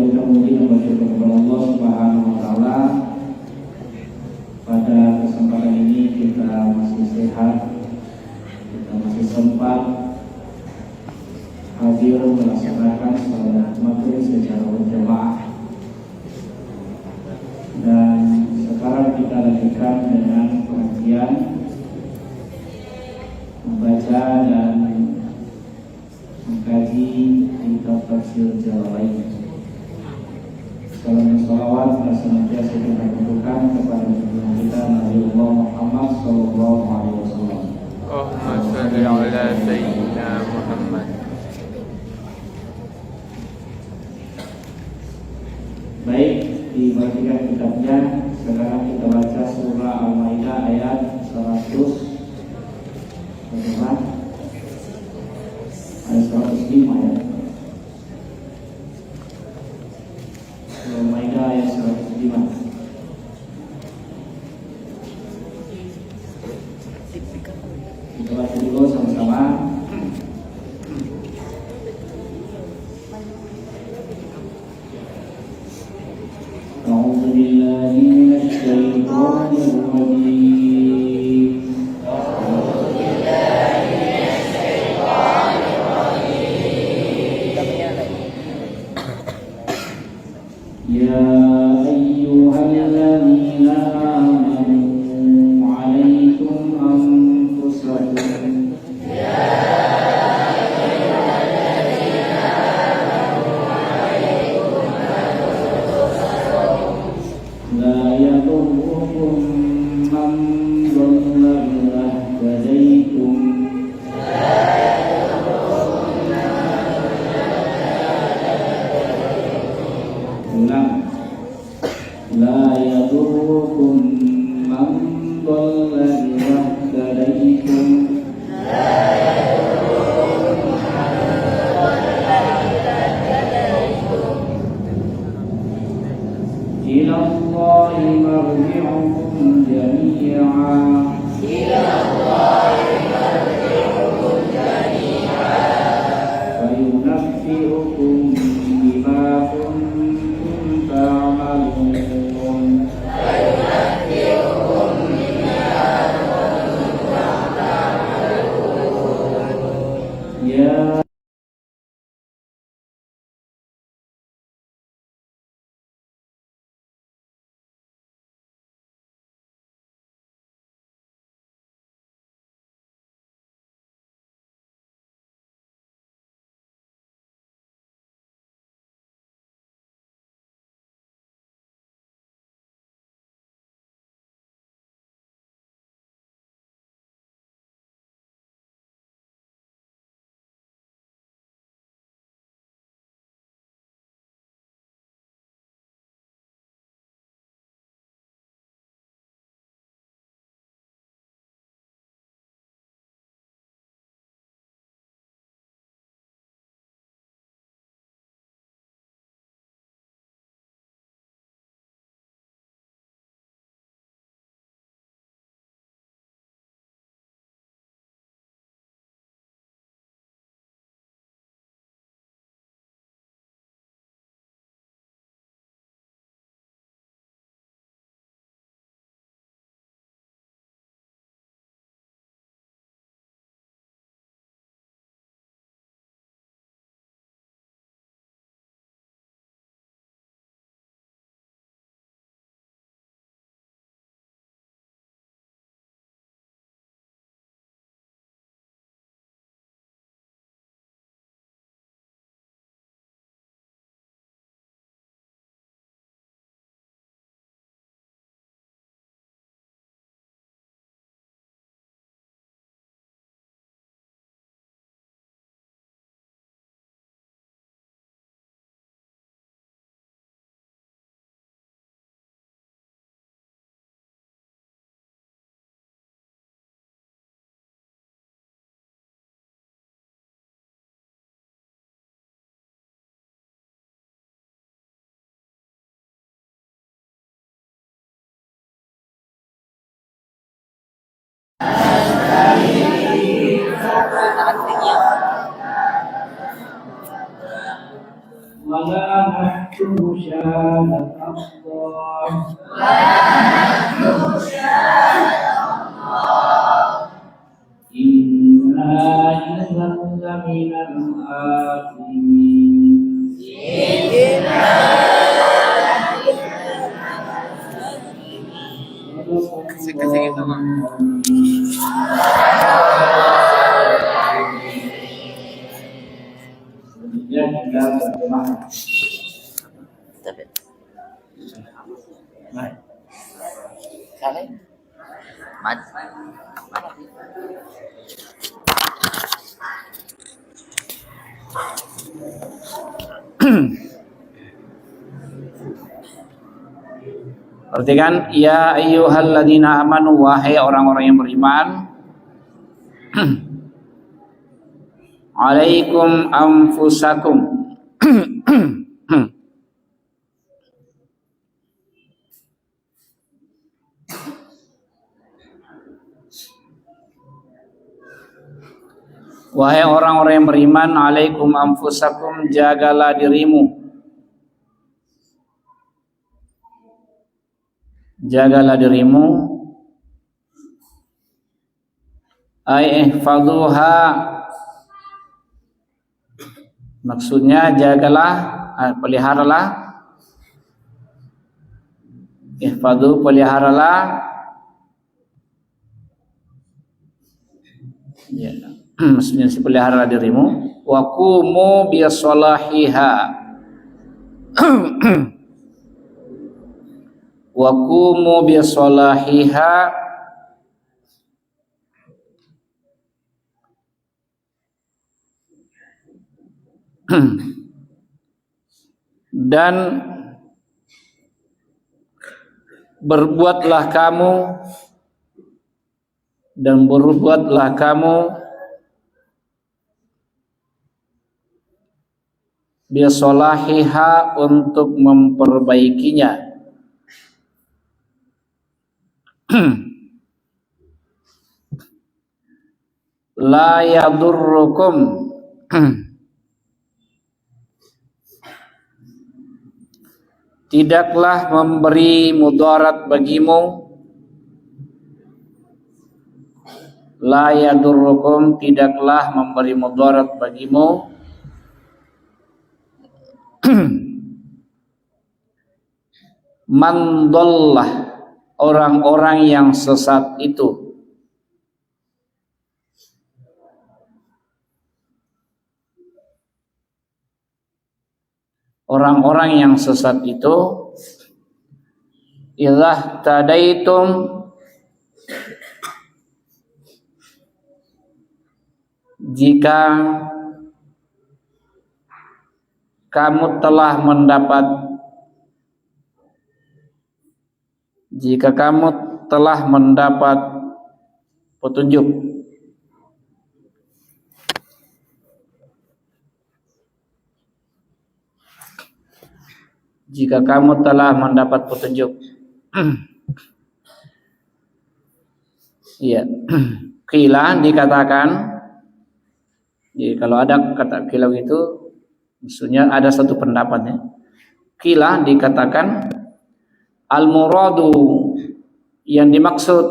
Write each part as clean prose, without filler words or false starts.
kita memuji dan bersyukur kepada Allah Subhanahu wa taala. Pada kesempatan ini kita masih sehat, kita masih sempat hadir melaksanakan salat maghrib secara berjamaah. Dan sekarang kita lanjutkan dengan pengajian membaca dan mengkaji kitab tafsir Jalalain. Salam dan salawat senantiasa kita tentukan kepada junjungan kita Nabi Muhammad sallallahu alaihi wasallam. Allahumma shalli ala sayyidina Muhammad. Baik, dibagikan kitabnya. Sekarang kita baca surah Al-Maidah ayat 100. Bagaimana? Ayat 105 ya. Al-Maidah ayat 105. Kita baca dulu sama-sama. A'udzu billahi minasy syaithanir rajim. A'udzu billahi minasy syaithanir rajim. Ya ayyuhalladzina amanu 'alaikum anfusakum. لا يضركم من ضل إذا اهتديتم. لا يضركم من ضل إذا اهتديتم. إلى الله مرجعكم جميعا. فينبئكم بما كنتم تعملون. يا ولا نكتب شهادة الله إنا إذا لمن الآثمين Kasih gitu Bang. Kemudian kita berjemaah. Baik. Perhatikan, ya ayyuhalladzina amanu, wahai orang-orang yang beriman, alaikum anfusakum. Wahai orang-orang yang beriman, alaikum anfusakum, jagalah dirimu. Jagalah dirimu. Ihfazuha. Maksudnya jagalah, peliharalah. Ihfadhu, peliharalah. Ya. Maksudnya si peliharalah dirimu. Wa qumu bi salahiha. Wa qumu bi salahiha. Dan berbuatlah kamu bisolahiha, untuk memperbaikinya. La yadurrukum tidaklah memberi mudarat bagimu. La yadurrukum, tidaklah memberi mudarat bagimu. Man dhallah, orang-orang yang sesat itu. Orang-orang yang sesat itu, idza tadaitum, jika kamu telah mendapat petunjuk. Jika kamu telah mendapat petunjuk. Iya. Qila, dikatakan. Jadi kalau ada kata qila itu, maksudnya ada satu pendapatnya. Qila, dikatakan, al-muradu, yang dimaksud,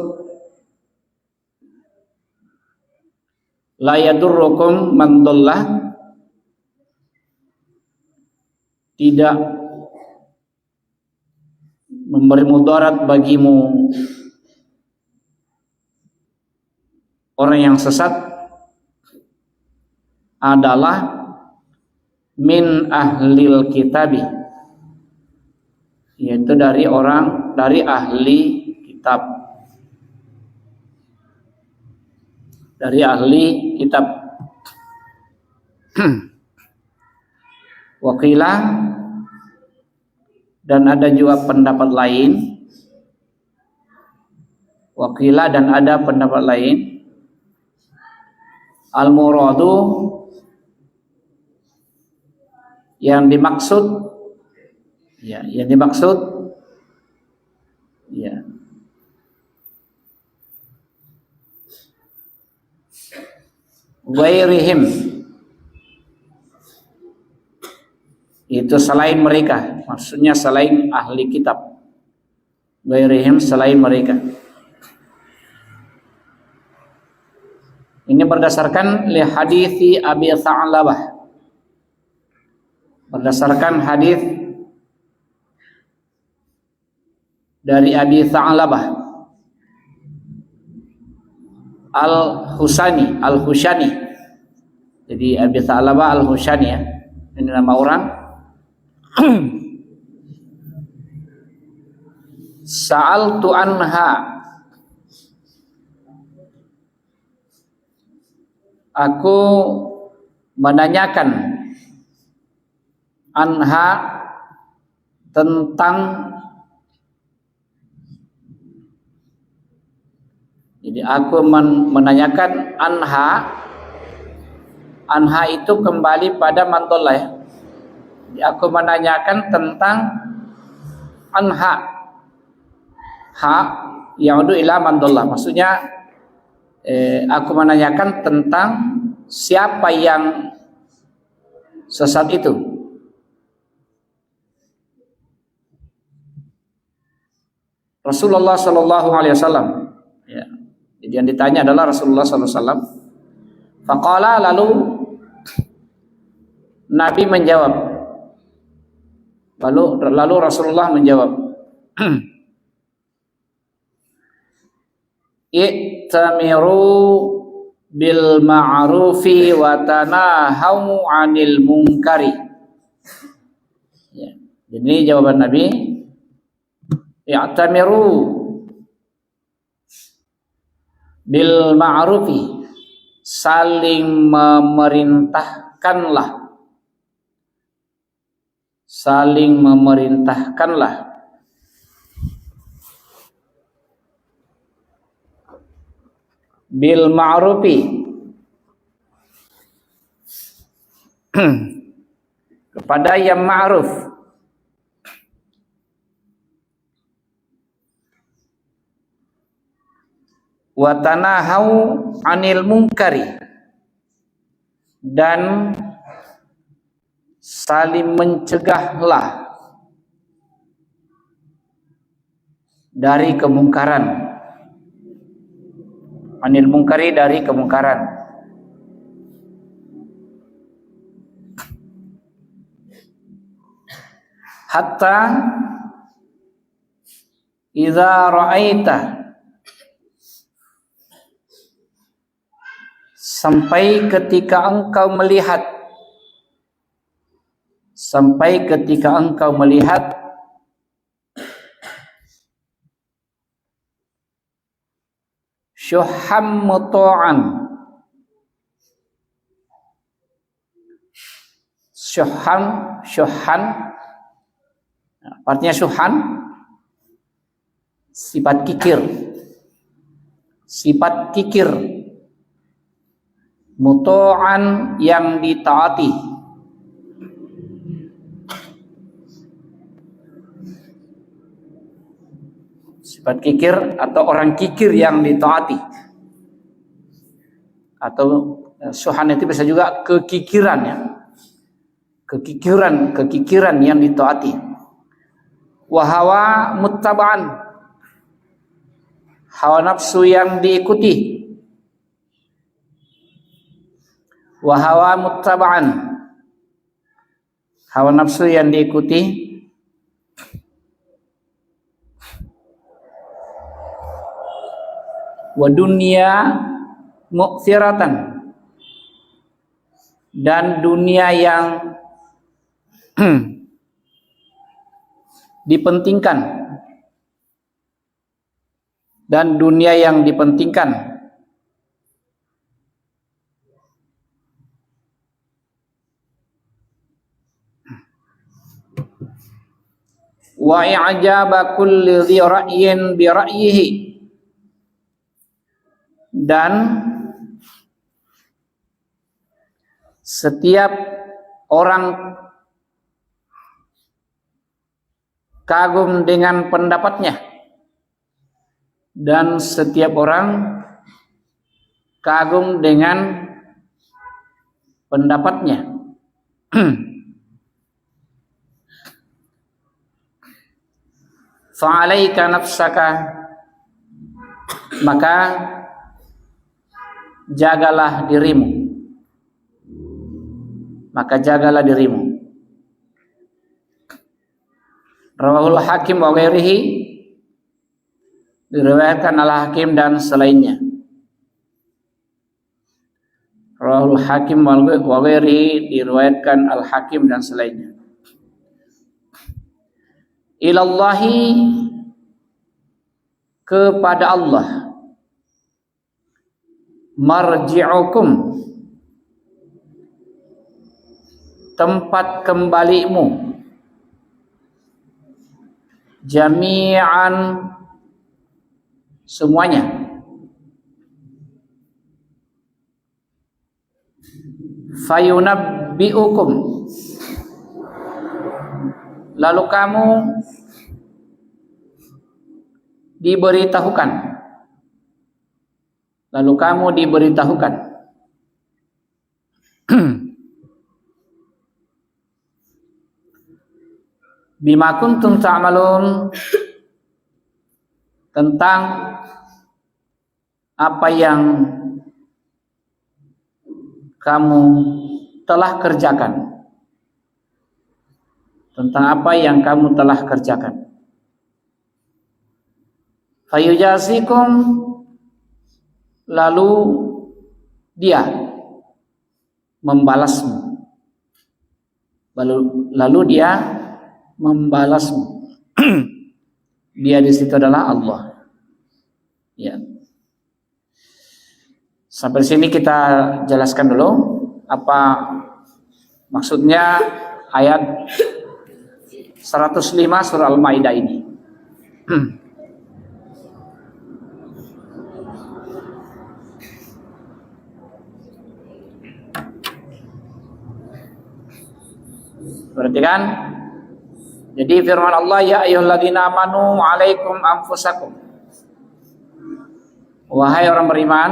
la yadurrukum man dhallah, tidak memberi mudarat bagimu orang yang sesat, adalah min ahlil kitabi, yaitu dari ahli kitab. Dari ahli kitab. Wakilah, dan ada juga pendapat lain. Wakilah, dan ada pendapat lain. Al-muradu, yang dimaksud, ya, ghairihim, yaitu selain mereka, maksudnya selain ahli kitab, ghairihim, selain mereka. Ini berdasarkan li hadithi Abi Tha'labah, berdasarkan hadis dari Abi Tha'labah Al-Hushani. Jadi Abi Tha'labah Al-Hushani ya, ini nama orang. Sa'altu anha, aku menanyakan anha tentang, jadi aku menanyakan anha itu kembali pada mantollah ya. Jadi aku menanyakan tentang anha, ha yaudu ila mantollah, maksudnya aku menanyakan tentang siapa yang sesat itu. Rasulullah Sallallahu Alaihi Wasallam. Ya. Jadi yang ditanya adalah Rasulullah Sallallahu Alaihi Wasallam. Faqala, lalu Nabi menjawab. Lalu Rasulullah menjawab. I'tamiru bil ma'rufi wa tanahaw 'anil munkari. Ya. Jadi jawaban Nabi, i'tamiru bil ma'rufi, saling memerintahkanlah, bil ma'rufi kepada yang ma'ruf, wa tanahau 'anil munkari, dan saling mencegahlah dari kemungkaran. 'Anil munkari, dari kemungkaran. Hatta idza ra'aita, sampai ketika engkau melihat, syuham muto'an, syuhan, artinya syuhan sifat kikir, muto'an yang ditaati, sifat kikir atau orang kikir yang ditaati, atau syuhan itu bisa juga kekikiran ya, kekikiran yang ditaati. Wa hawa muttaba'an, hawa nafsu yang diikuti. Wa hawa muttaba'an, hawa nafsu yang diikuti. Wa dunya mu'thiratan, dan dunia yang dipentingkan, wa i'jaba kulli dhi ra'yin bi ra'yihi, dan setiap orang kagum dengan pendapatnya, dan setiap orang kagum dengan pendapatnya. fa'alaika nafsaka, maka jagalah dirimu, Rawahul Hakim wa ghairihi, diriwayatkan Al-Hakim dan selainnya. Rawahul Hakim wa ghairihi, diriwayatkan Al-Hakim dan selainnya. Ilallahi, kepada Allah, marji'ukum, tempat kembalimu, jami'an, semuanya, fayunabbi'ukum, lalu kamu diberitahukan, bima kuntum ta'malun, tentang apa yang kamu telah kerjakan, fayujazikum, lalu dia membalasmu, dia di situ adalah Allah. Ya. Sampai sini kita jelaskan dulu apa maksudnya ayat 105 surah Al-Maidah ini. Perhatikan. Jadi firman Allah, ya ayyuhalladzina amanu alaikum anfusakum. Wahai orang beriman,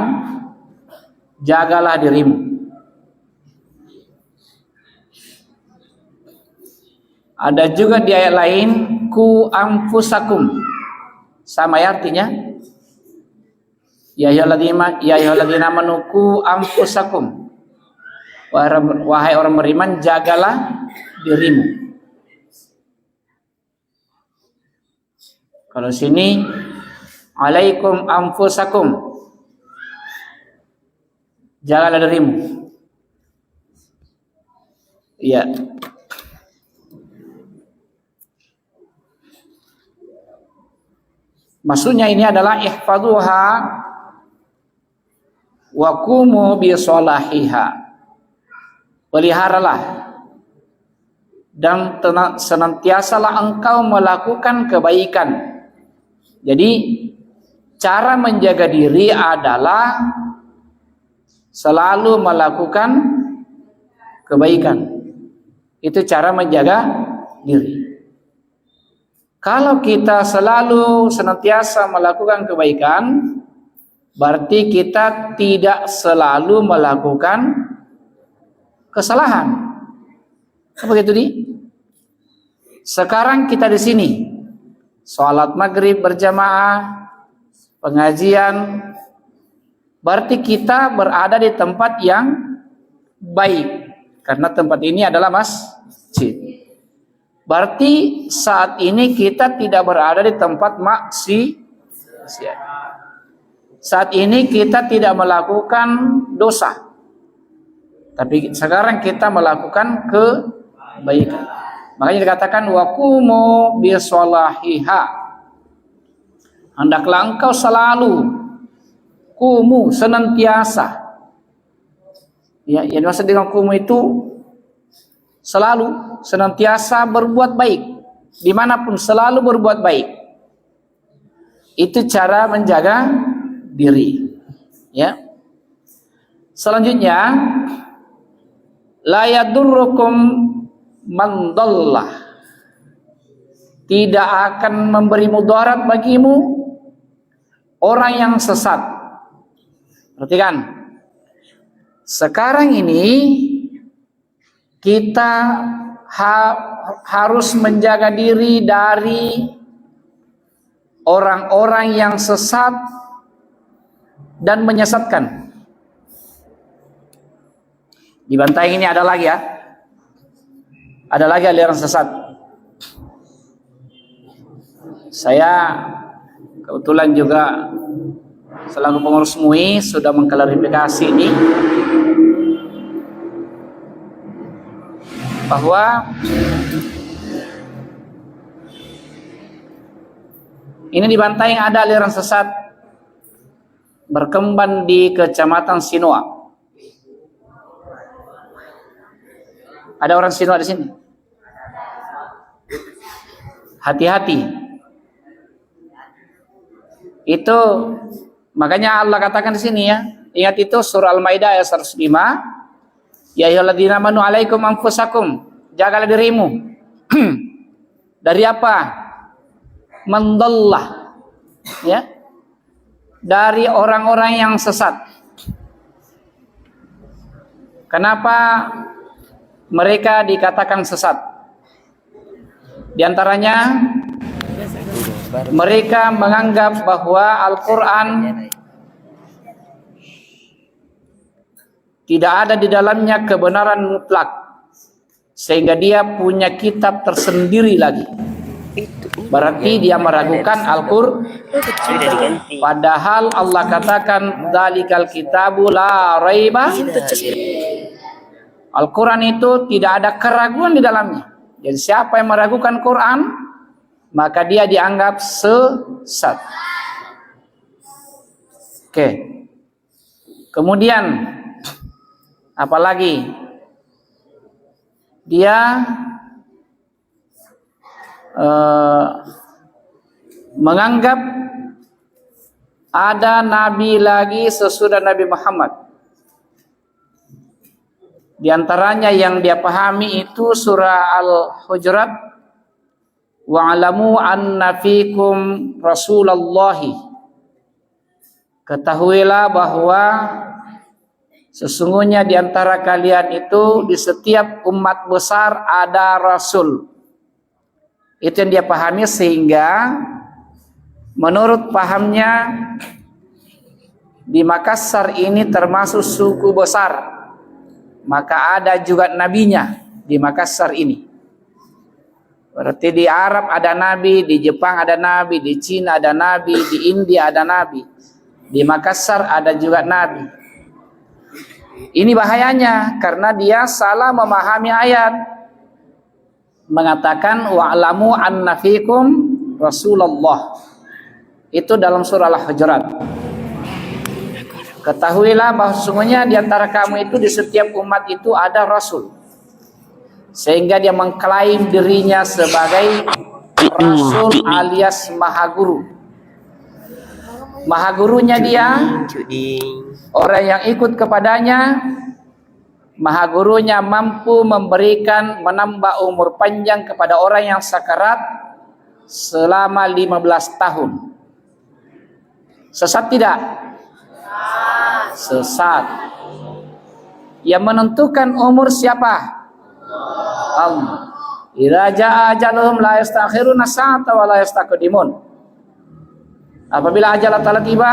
jagalah dirimu. Ada juga di ayat lain, ku anfusakum. Sama ya artinya. Ya ayyuhalladzina amanu ku anfusakum. Wahai orang beriman, jagalah dirimu. Kalau sini alaikum anfusakum, jagalah dirimu. Iya. Maksudnya ini adalah ihfazuha wa qumu bi sholahiha. Peliharalah dan senantiasalah engkau melakukan kebaikan. Jadi cara menjaga diri adalah selalu melakukan kebaikan. Itu cara menjaga diri. Kalau kita selalu senantiasa melakukan kebaikan, berarti kita tidak selalu melakukan kesalahan. Apa gitu di? Sekarang kita di sini, sholat maghrib berjamaah, pengajian, berarti kita berada di tempat yang baik, karena tempat ini adalah masjid. Berarti saat ini kita tidak berada di tempat maksiat. Saat ini kita tidak melakukan dosa, tapi sekarang kita melakukan kebaikan. Makanya dikatakan waqumu bi sholahiha. Hendaklah engkau selalu kumu, senantiasa. Ya, yang maksud dengan kumu itu selalu, senantiasa berbuat baik, dimanapun selalu berbuat baik. Itu cara menjaga diri. Ya. Selanjutnya, la yadurrukum man dhallah, tidak akan memberi mudarat bagimu orang yang sesat. Perhatikan, sekarang ini kita harus menjaga diri dari orang-orang yang sesat dan menyesatkan. Di Bantaeng ini ada lagi ya. Ada lagi aliran sesat. Saya kebetulan juga selaku pengurus MUI sudah mengklarifikasi ini bahwa ini di Bantaeng ada aliran sesat berkembang di Kecamatan Sinoa. Ada orang Sinoa di sini. Hati-hati. Itu makanya Allah katakan di sini ya. Ingat itu surah Al-Maidah ayat 105. Ya ayyuhalladzina amanu alaikum anfusakum. Jagalah dirimu. Dari apa? Mendallah. Ya. Dari orang-orang yang sesat. Kenapa mereka dikatakan sesat? Di antaranya mereka menganggap bahwa Al-Quran tidak ada di dalamnya kebenaran mutlak, sehingga dia punya kitab tersendiri lagi. Berarti dia meragukan Al-Quran. Padahal Allah katakan dzalikal kitabu la raiba. Al-Quran itu tidak ada keraguan di dalamnya. Jadi siapa yang meragukan Quran, maka dia dianggap sesat. Oke. Kemudian apalagi? Dia menganggap ada nabi lagi sesudah Nabi Muhammad. Di antaranya yang dia pahami itu surah Al-Hujurat, wa'lamu anna fikum rasulallahi. Ketahuilah bahwa sesungguhnya di antara kalian itu di setiap umat besar ada rasul. Itu yang dia pahami, sehingga menurut pahamnya di Makassar ini termasuk suku besar. Maka ada juga nabinya di Makassar ini. Berarti di Arab ada nabi, di Jepang ada nabi, di Cina ada nabi, di India ada nabi, di Makassar ada juga nabi. Ini bahayanya karena dia salah memahami ayat. Mengatakan wa'lamu anna fikum Rasulullah. Itu dalam surah Al-Hujurat. Ketahuilah bahwa sesungguhnya di antara kamu itu di setiap umat itu ada rasul. Sehingga dia mengklaim dirinya sebagai rasul alias mahaguru. Mahagurunya dia, orang yang ikut kepadanya, mahagurunya mampu memberikan, menambah umur panjang kepada orang yang sakarat selama 15 tahun. Sesat tidak? Sesat. Yang menentukan umur siapa? Allah. Idza jaa ajaluhum la yastakhiruna sa'ata wa la yastaqdimun. Apabila ajal telah tiba,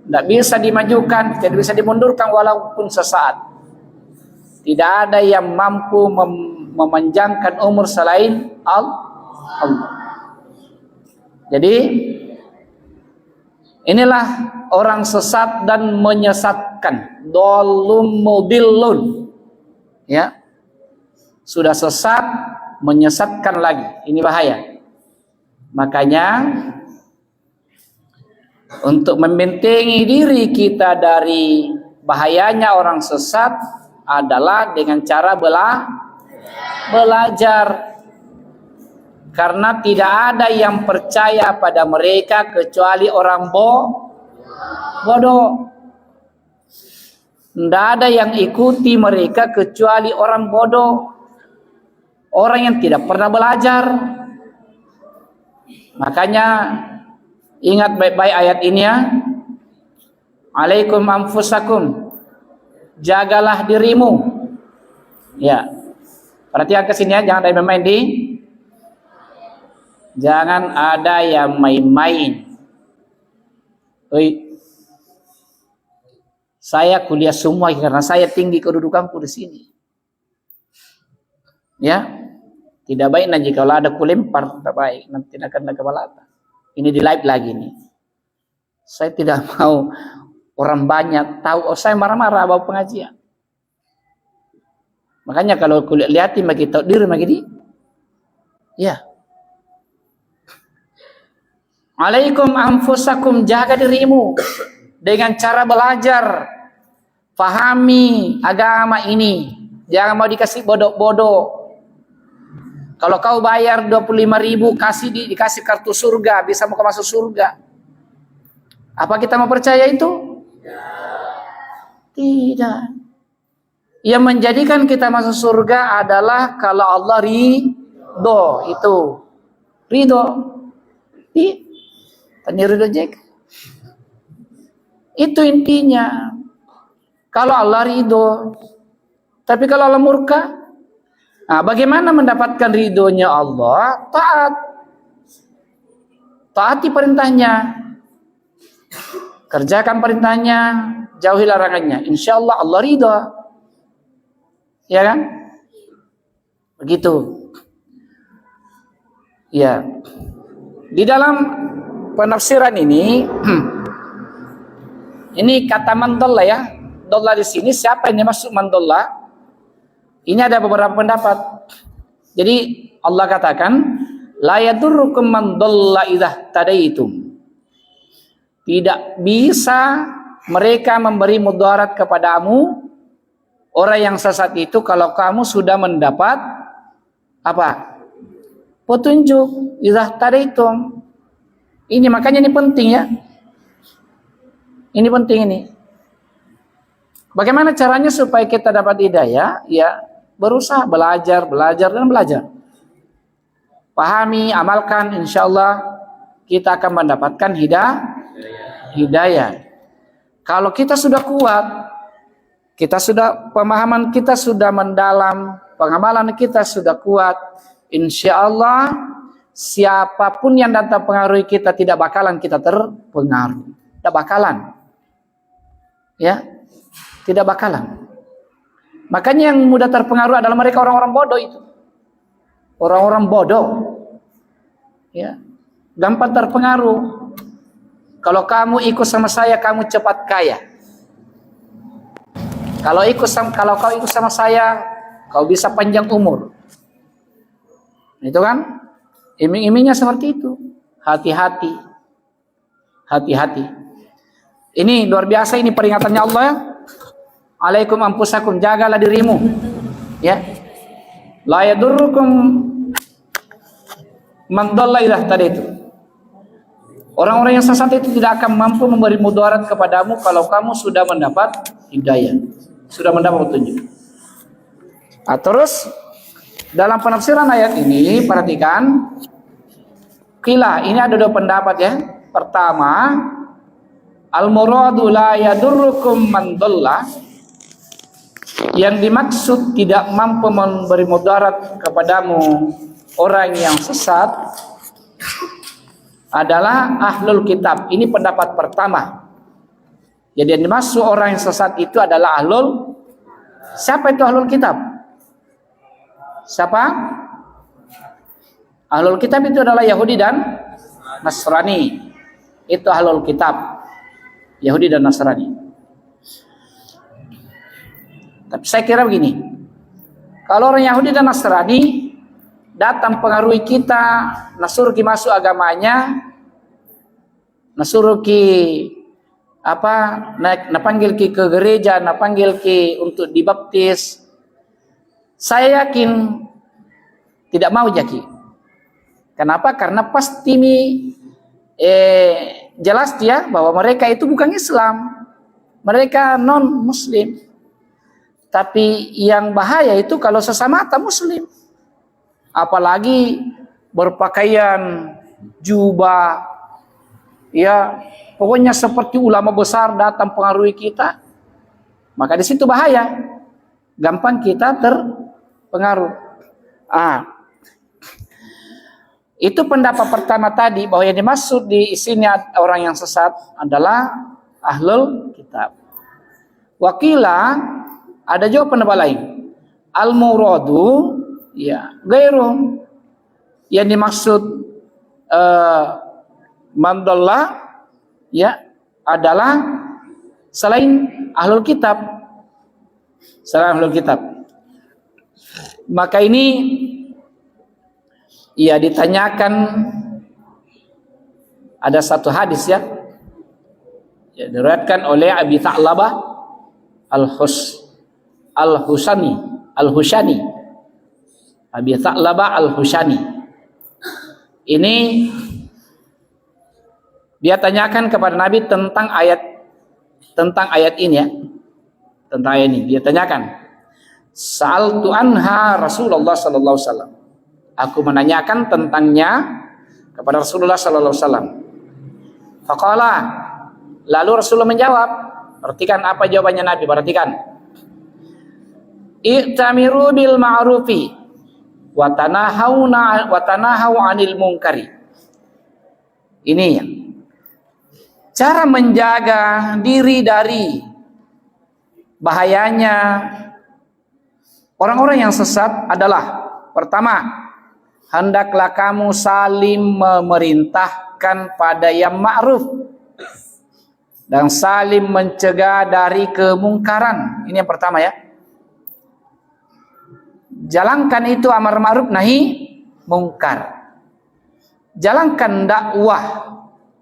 tidak bisa dimajukan, tidak bisa dimundurkan walaupun sesaat. Tidak ada yang mampu memanjangkan umur selain Allah. Jadi inilah orang sesat dan menyesatkan. Dhalum mudillun. Ya. Sudah sesat, menyesatkan lagi. Ini bahaya. Makanya untuk membentengi diri kita dari bahayanya orang sesat adalah dengan cara belajar. Karena tidak ada yang percaya pada mereka kecuali orang bodoh. Tidak ada yang ikuti mereka kecuali orang bodoh. Orang yang tidak pernah belajar. Makanya ingat baik-baik ayat ini ya. Alaikum anfusakum. Jagalah dirimu. Ya. Perhatikan ke sini ya, jangan ada yang main di Jangan ada yang main-main. Saya kuliah semua karena saya tinggi kedudukanku di sini. Ya, tidak baik nanti kalau ada kulempar, tidak baik, nanti akan ada kebalatan. Ini di live lagi nih. Saya tidak mau orang banyak tahu. Saya marah-marah bawa pengajian. Makanya kalau kuliah lihatin bagi tahu diri bagi ya. Alaikum anfusakum, jaga dirimu dengan cara belajar, pahami agama ini. Jangan mau dikasih bodoh-bodoh. Kalau kau bayar 25.000 dikasih kartu surga, bisa mau masuk surga. Apa kita mau percaya itu? Tidak. Yang menjadikan kita masuk surga adalah kalau Allah ridho, itu ridho. Tanya ridho Jack. Itu intinya. Kalau Allah ridho. Tapi kalau Allah murka, nah, bagaimana mendapatkan ridhonya Allah? Taat. Taati perintahnya. Kerjakan perintahnya, jauhi larangannya. Insya Allah Allah ridho. Ya kan? Begitu. Ya. Di dalam penafsiran ini kata mandallah ya. Dollah di sini siapa yang dimaksud mandallah? Ini ada beberapa pendapat. Jadi Allah katakan la yadurrukum man dhalla idza tadaitum. Tidak bisa mereka memberi mudarat kepadamu orang yang sesat itu kalau kamu sudah mendapat apa? Petunjuk. Idza tadaitum. Ini makanya ini penting ya. Ini penting ini. Bagaimana caranya supaya kita dapat hidayah? Ya, berusaha belajar dan belajar. Pahami, amalkan, insyaallah kita akan mendapatkan hidayah. Kalau kita sudah kuat, pemahaman kita sudah mendalam, pengamalan kita sudah kuat, insyaallah siapapun yang datang pengaruhi kita tidak bakalan kita terpengaruh. Tidak bakalan. Ya, tidak bakalan. Makanya yang mudah terpengaruh adalah mereka orang-orang bodoh itu. Orang-orang bodoh. Ya, gampang terpengaruh. Kalau kamu ikut sama saya, kamu cepat kaya. Kalau kau ikut sama saya, kau bisa panjang umur. Itu kan? Iming-imingnya seperti itu. Hati-hati. Hati-hati. Ini luar biasa, ini peringatannya Allah ya. Alaikum anfusakum, jagalah dirimu. Ya. La yadurrukum man dhalla idza tadaitum. Orang-orang yang sesat itu tidak akan mampu memberi mudarat kepadamu kalau kamu sudah mendapat hidayah, sudah mendapat petunjuk. Nah, terus dalam penafsiran ayat ini perhatikan, qila, ini ada dua pendapat ya. Pertama, al-muradu la yadurrukum man dhalla, yang dimaksud tidak mampu memberi mudarat kepadamu orang yang sesat adalah ahlul kitab. Ini pendapat pertama. Jadi yang dimaksud orang yang sesat itu adalah siapa itu ahlul kitab? Siapa? Ahlul kitab itu adalah Yahudi dan Nasrani. Itu ahlul kitab, Yahudi dan Nasrani. Tapi saya kira begini, kalau orang Yahudi dan Nasrani datang pengaruhi kita, nasuruh ki masuk agamanya, nasuruh ki napanggil ki ke gereja, napanggil ki untuk dibaptis, saya yakin tidak mau jaki. Kenapa? Karena pasti jelas dia bahwa mereka itu bukan Islam, mereka non Muslim. Tapi yang bahaya itu kalau sesama Muslim, apalagi berpakaian jubah, ya pokoknya seperti ulama besar datang pengaruhi kita, maka di situ bahaya, gampang kita terpengaruh. Itu pendapat pertama tadi, bahwa yang dimaksud di sini orang yang sesat adalah ahlul kitab. Wakila, ada juga pendapat lain. Al-muradu, ya, gairuhum. Yang dimaksud mandallah, ya, adalah selain ahlul kitab. Selain ahlul kitab. Maka ini ia ditanyakan, ada satu hadis ya, diriwayatkan oleh Abi Tha'labah Al-Hushani, Abi Tha'labah Al-Hushani. Ini dia tanyakan kepada Nabi tentang ayat ini ya. Tentang ayat ini dia tanyakan. Sa'altu anha Rasulullah sallallahu alaihi wasallam. Aku menanyakan tentangnya kepada Rasulullah sallallahu alaihi wasallam. Faqala, lalu Rasulullah menjawab. Perhatikan apa jawabannya Nabi, perhatikan. I'tamiru bil ma'rufi wa tanahau 'anil munkari. Ini ya. Cara menjaga diri dari bahayanya orang-orang yang sesat adalah, pertama, hendaklah kamu saling memerintahkan pada yang ma'ruf dan saling mencegah dari kemungkaran. Ini yang pertama ya. Jalankan itu amar ma'ruf nahi mungkar. Jalankan dakwah,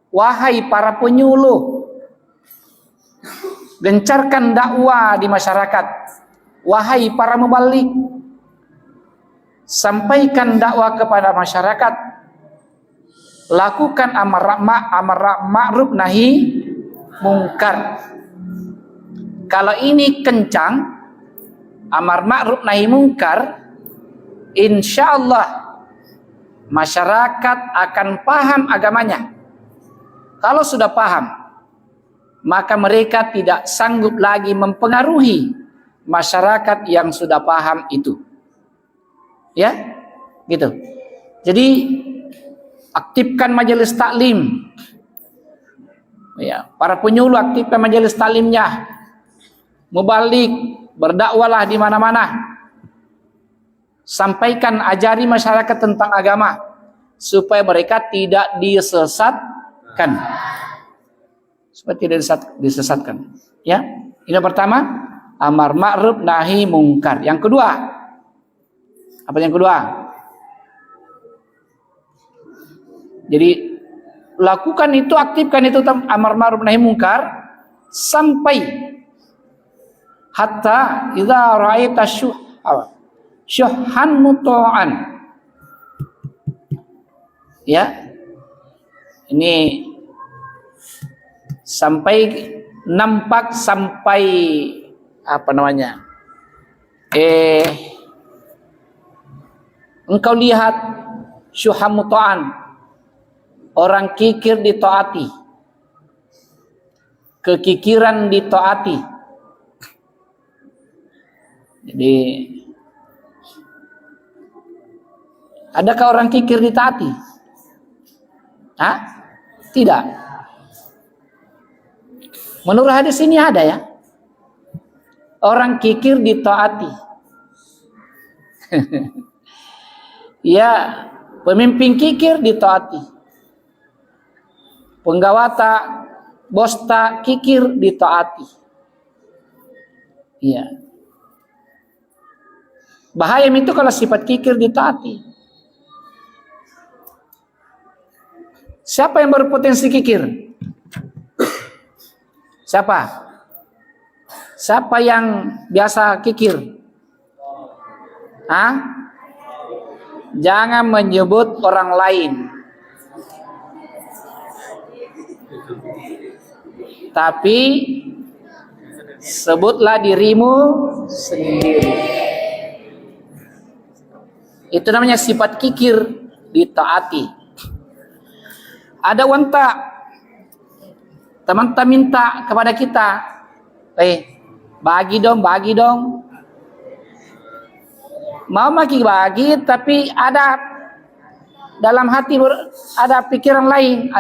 wahai para penyuluh. Gencarkan dakwah di masyarakat, wahai para mubalik. Sampaikan dakwah kepada masyarakat. Lakukan amar ma'ruf nahi mungkar. Kalau ini kencang, amar ma'ruf nahi mungkar, insyaallah masyarakat akan paham agamanya. Kalau sudah paham, maka mereka tidak sanggup lagi mempengaruhi masyarakat yang sudah paham itu. Ya, gitu. Jadi aktifkan majelis taklim. Ya, para penyuluh aktifkan majelis taklimnya. Mubalik, berdakwalah di mana-mana. Sampaikan, ajari masyarakat tentang agama supaya mereka tidak disesatkan. Supaya tidak disesatkan. Ya, ini pertama, amar ma'ruf nahi mungkar. Yang kedua, apa yang kedua? Jadi lakukan itu, aktifkan itu amar ma'ruf nahi mungkar sampai hatta idza ra'aita syuhan muta'an. Ya. Ini sampai nampak, sampai apa namanya? Engkau lihat syuhan muta'an, orang kikir ditaati, kekikiran ditaati. Jadi adakah orang kikir ditaati? Hah? Tidak. Menurut hadis ini ada ya. Orang kikir ditaati. Ya, pemimpin kikir ditaati. Penggawata, bosta kikir ditaati. Iya. Bahaya itu kalau sifat kikir ditaati. Siapa yang berpotensi kikir? Siapa? Siapa yang biasa kikir? Hah? Jangan menyebut orang lain. Tapi sebutlah dirimu sendiri. Itu namanya sifat kikir ditaati. Ada wanita, teman-teman minta kepada kita, bagi dong. Mau bagi tapi ada dalam hati ada pikiran lain.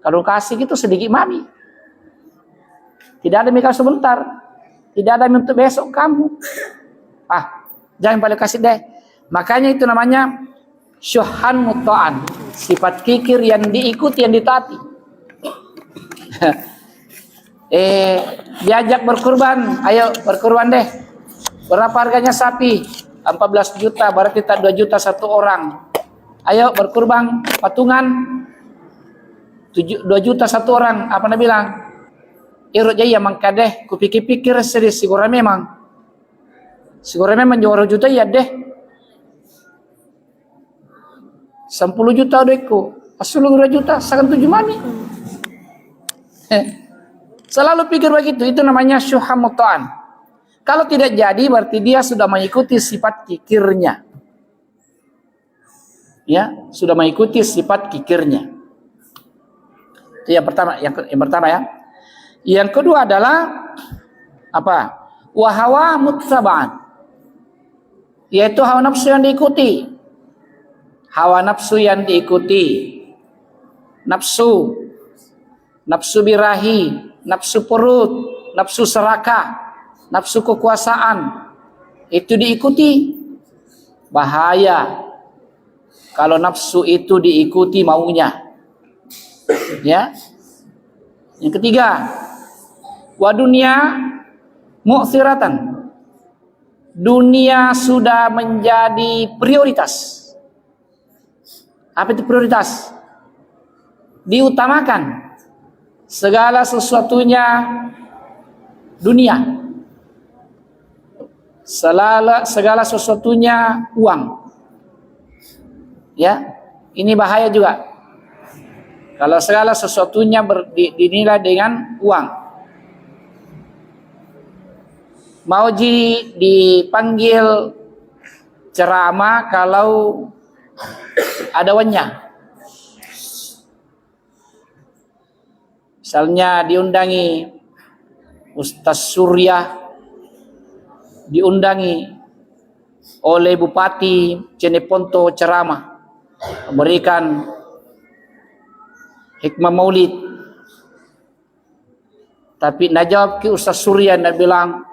Kalau kasih gitu sedikit mami. Tidak ada mikir sebentar. Tidak ada untuk besok kamu. Jangan paling kasih deh. Makanya itu namanya syuhan mutta'an. Sifat kikir yang diikuti, yang ditaati. Diajak berkurban. Ayo berkurban deh. Berapa harganya sapi? 14 juta, berarti tak 2 juta satu orang. Ayo berkurban patungan 2 juta satu orang. Apa nak bilang? Irut jaya mangkadeh, kupikir-pikir sedih sigura memang. Sigura memang 2 juta ya deh. 10 juta adekku. Asul 2 juta, sakan 7 mami. Selalu pikir begitu, itu namanya syuham mutta'an. Kalau tidak jadi berarti dia sudah mengikuti sifat kikirnya. Ya, sudah mengikuti sifat kikirnya. Itu yang pertama, yang pertama ya. Yang kedua adalah apa? Wa hawa muttaba'an. Yaitu hawa nafsu yang diikuti. Hawa nafsu yang diikuti. Nafsu birahi, nafsu perut, nafsu serakah, nafsu kekuasaan, itu diikuti. Bahaya kalau nafsu itu diikuti maunya. Ya. Yang ketiga, wa dunia mu'thiratan. Dunia sudah menjadi prioritas. Apa itu prioritas? Diutamakan segala sesuatunya dunia. Segala sesuatunya uang. Ya, ini bahaya juga. Kalau segala sesuatunya dinilai dengan uang. Mau dipanggil ceramah kalau ada uangnya. Misalnya diundangi Ustaz Surya, diundangi oleh Bupati Ceneponto ceramah, memberikan hikmah maulid. Tapi nak jawab ke Ustaz Surya, nak bilang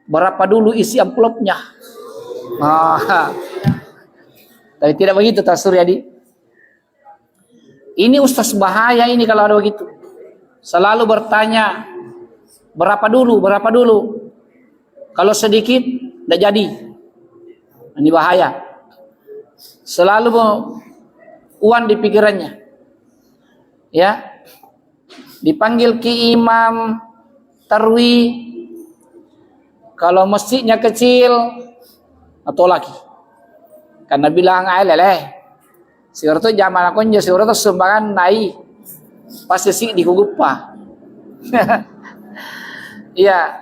berapa dulu isi amplopnya. Tapi tidak begitu Ustaz Surya di. Ini Ustaz bahaya ini kalau ada begitu. Selalu bertanya berapa dulu. Kalau sedikit tidak jadi. Ini bahaya. Selalu uang di pikirannya. Ya. Dipanggil ke imam tarwi, kalau masjidnya kecil atau lagi. Karena bilang leleh. Sigur tu zaman aku nje sigur tu sumbangan naik. Pasti sih dikugupa. Iya.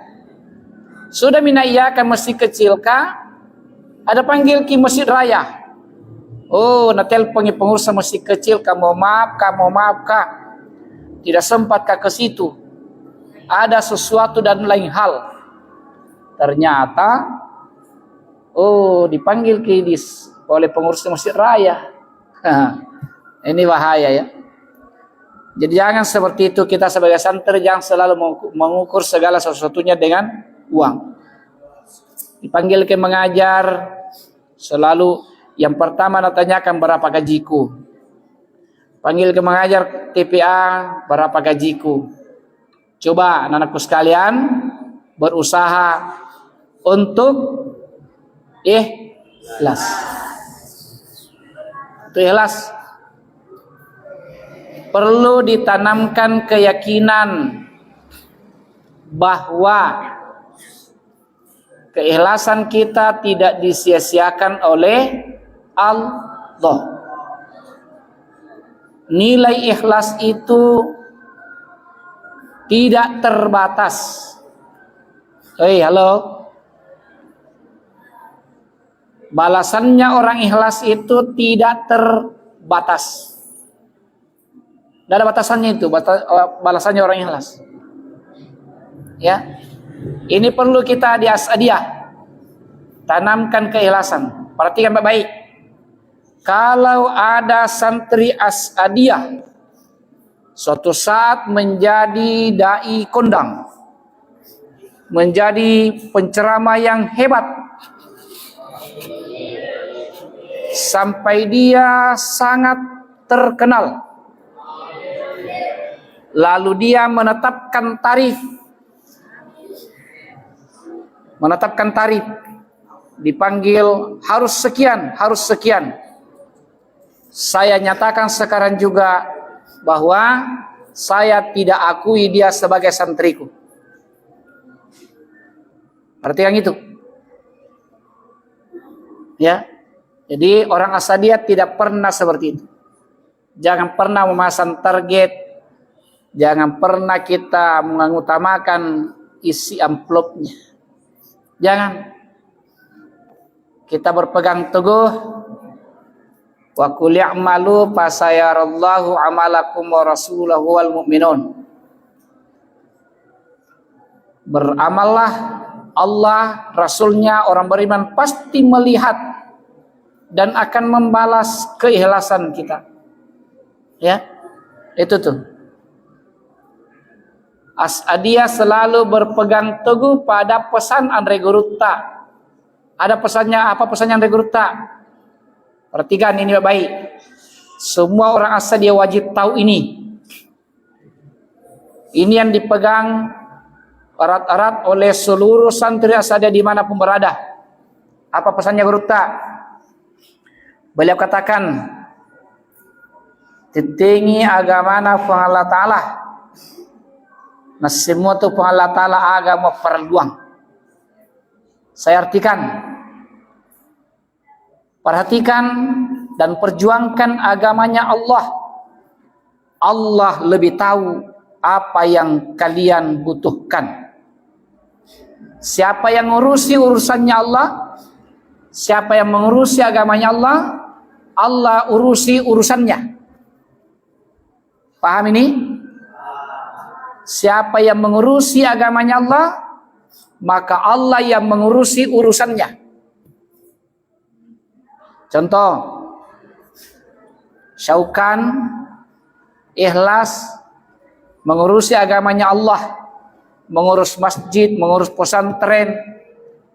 Sudah minayakan masjid kecil kah? Ada panggil ke masjid raya. Oh, na telepon pengurus masjid kecil, kamu maaf kah? Tidak sempat kah ke situ? Ada sesuatu dan lain hal. Ternyata dipanggil ke oleh pengurus masjid raya. Ini bahaya ya. Jadi jangan seperti itu, kita sebagai santri jangan selalu mengukur segala sesuatunya dengan uang. Dipanggil ke mengajar, selalu yang pertama tanyakan berapa gajiku. Panggil ke mengajar TPA, berapa gajiku. Coba anak-anakku sekalian berusaha untuk ikhlas. Itu ikhlas. Perlu ditanamkan keyakinan bahwa keikhlasan kita tidak disia-siakan oleh Allah. Nilai ikhlas itu tidak terbatas. Halo. Balasannya orang ikhlas itu tidak terbatas. Tidak ada batasannya itu, balasannya orang ikhlas. Ya. Ini perlu kita diasadiah. Tanamkan keikhlasan. Perhatikan baik-baik. kalau ada santri As'adiyah suatu saat menjadi dai kondang, menjadi penceramah yang hebat, sampai dia sangat terkenal, lalu dia menetapkan tarif, dipanggil harus sekian, harus sekian. Saya nyatakan sekarang juga bahwa saya tidak akui dia sebagai santriku. Perhatikan itu. Ya. Jadi orang As'adiyah tidak pernah seperti itu. Jangan pernah memasang target. Jangan pernah kita mengutamakan isi amplopnya. Jangan. Kita berpegang teguh. Wa qul i'malu fasayarallahu amalakum wa rasuluhu wal mu'minun. Beramallah, Allah, Rasulnya, orang beriman pasti melihat dan akan membalas keikhlasan kita. Ya, itu tuh. As'adiyah selalu berpegang teguh pada pesan Andre Gurutta. Ada pesannya, apa pesannya Andre Gurutta? Perhatikan ini baik. Semua orang As'adiyah wajib tahu ini. Ini yang dipegang erat-erat oleh seluruh santri As'adiyah dimanapun berada. Apa pesannya Gurutta? Beliau katakan, titingi agamana fa Allah Ta'ala. Nah semua itu fa Allah Ta'ala agama perluang. Saya artikan, perhatikan dan perjuangkan agamanya Allah. Allah lebih tahu apa yang kalian butuhkan. Siapa yang ngurusi urusannya Allah, siapa yang mengurusi agamanya Allah, Allah urusi urusannya. Paham ini? Siapa yang mengurusi agamanya Allah, maka Allah yang mengurusi urusannya. Contoh, Syaukan ikhlas mengurusi agamanya Allah, mengurus masjid, mengurus pesantren,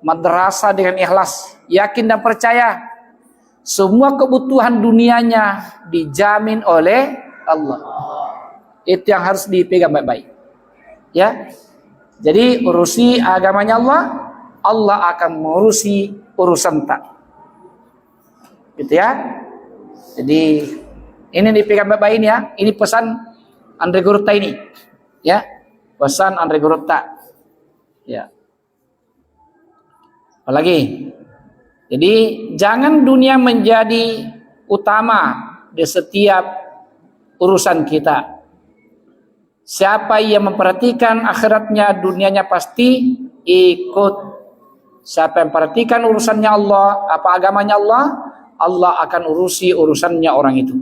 madrasah dengan ikhlas, yakin dan percaya semua kebutuhan dunianya dijamin oleh Allah. Itu yang harus dipegang baik-baik. Ya. Jadi urusi agamanya Allah, Allah akan mengurusi urusan tak. Gitu ya. Jadi ini dipegang baik-baik ini ya. Ini pesan Andre Gurutta ini. Ya. Pesan Andre Gurutta. Ya. Apalagi? Jadi jangan dunia menjadi utama di setiap urusan kita. Siapa yang memperhatikan akhiratnya, dunianya pasti ikut. Siapa yang memperhatikan urusannya Allah, apa agamanya Allah, Allah akan urusi urusannya orang itu.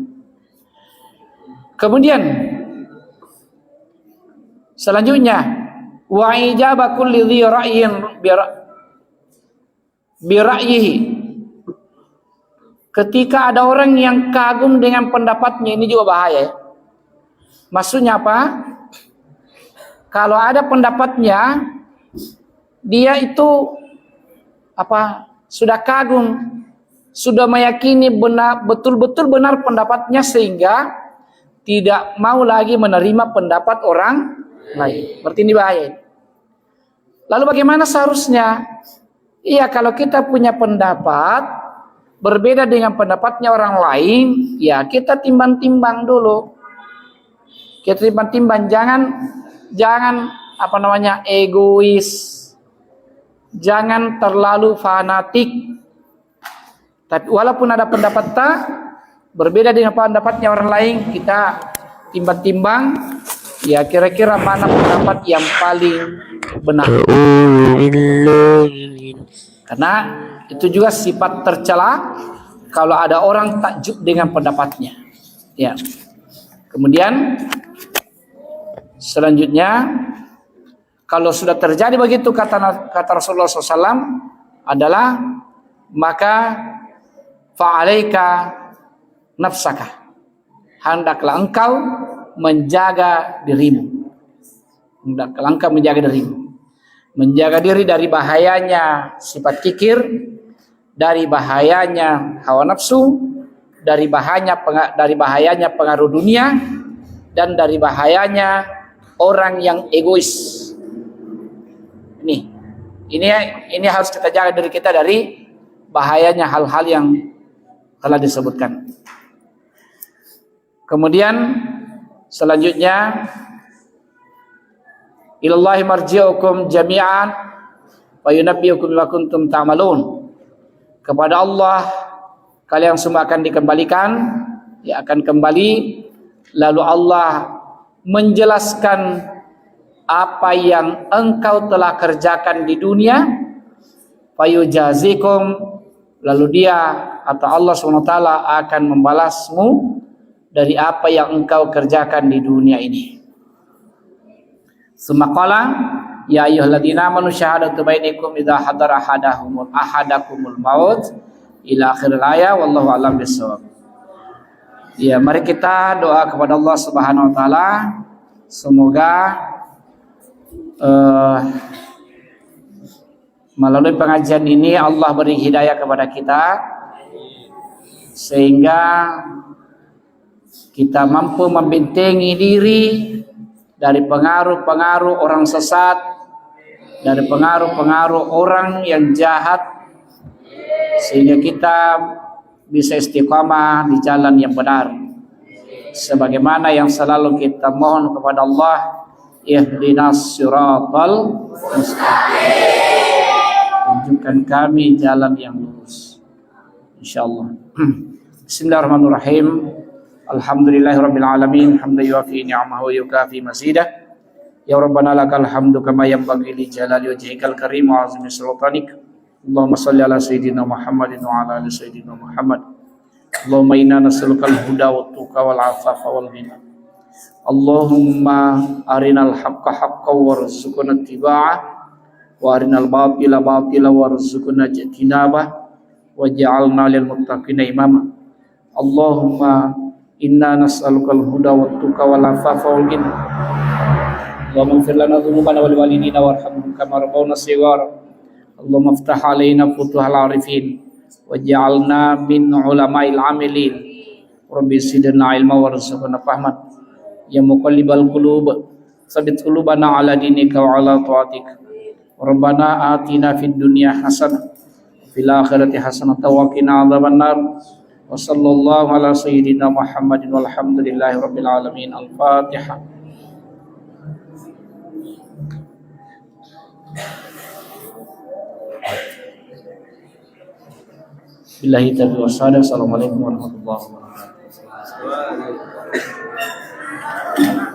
Kemudian selanjutnya, wa ijaba kulli dhi ra'yin bi ra'yihi. Ketika ada orang yang kagum dengan pendapatnya, ini juga bahaya ya. Maksudnya apa? Kalau ada pendapatnya, dia itu apa? Sudah kagum, sudah meyakini benar, betul-betul benar pendapatnya sehingga tidak mau lagi menerima pendapat orang lain. Berarti ini bahaya. Lalu bagaimana seharusnya? Iya, kalau kita punya pendapat berbeda dengan pendapatnya orang lain, ya kita timbang-timbang dulu. Kita timbang-timbang, jangan apa namanya egois, jangan terlalu fanatik. Tapi walaupun ada pendapat tak berbeda dengan pendapatnya orang lain, kita timbang-timbang, ya kira-kira mana pendapat yang paling benar. Karena itu juga sifat tercela kalau ada orang takjub dengan pendapatnya. Ya. Kemudian selanjutnya, kalau sudah terjadi begitu kata Rasulullah SAW adalah maka fa'alaika nafsaka. Hendaklah engkau menjaga dirimu. Hendaklah engkau menjaga dirimu. Menjaga diri dari bahayanya sifat kikir, dari bahayanya hawa nafsu, dari bahayanya pengaruh dunia, dan dari bahayanya orang yang egois. Ini harus kita jaga diri kita dari bahayanya hal-hal yang telah disebutkan. Kemudian selanjutnya, ilallahi marji'ukum jami'an wa yunabbi'ukum bima kuntum ta'malun. Kepada Allah kalian semua akan dikembalikan, ya akan kembali, lalu Allah menjelaskan apa yang engkau telah kerjakan di dunia, fayujazikum, lalu dia atau Allah SWT akan membalasmu dari apa yang engkau kerjakan di dunia ini. Sumaqala ya ayyuhalladzina amanu syahadatu bainakum idza hadara ahadakumul maut ila akhir ayat, wallahu a'lam bissawab. Ya, mari kita doa kepada Allah Subhanahu wa taala, semoga melalui pengajian ini Allah beri hidayah kepada kita sehingga kita mampu membentengi diri dari pengaruh-pengaruh orang sesat, dari pengaruh-pengaruh orang yang jahat, sehingga kita bisa istiqamah di jalan yang benar. Sebagaimana yang selalu kita mohon kepada Allah, ihdinas siratal mustaqim, tunjukkan kami jalan yang lurus, insyaallah. Bismillahirrahmanirrahim. Alhamdulillahirabbil alamin, hamdan yuafi ni'amahu wa yukafi mazidah. Ya Rabbana lakal hamdu kama yanbaghi li jalali wajhikal karim wa 'azimi sultanik. Allahumma shalli ala sayyidina Muhammadin wa ala ali sayyidina Muhammad. Allahumma inna nas'aluka al-huda wat tuqa wal 'afafa wal ghina. Allahumma arinal haqqa haqqan warzuqna ittiba'ah wa arinal batila batila warzuqna ijtinabah waj'alna lil muttaqina imama. Allahumma inna nas'aluka al-huda wat tuqa wal 'afafa wal ghina. Allahumma ighfir lana dhunubana wal walidina warhamhum kama rabbawna shighara. Allahumma iftah alaina futuhal arifin waj'alna min ulama'il amilin. Rabbi zidna ilma warzuqna fahman. Ya muqallibal qulub tsabbit qulubana ala dinika wa ala ta'atik. Rabbana atina fid dunya hasanah fil akhirati hasanah wa qina adzabannar. Wa sallallahu ala sayyidina Muhammadin walhamdulillahi rabbil alamin. Al-Fatihah. Billahi taufiq wassalam. Assalamualaikum warahmatullahi wabarakatuh.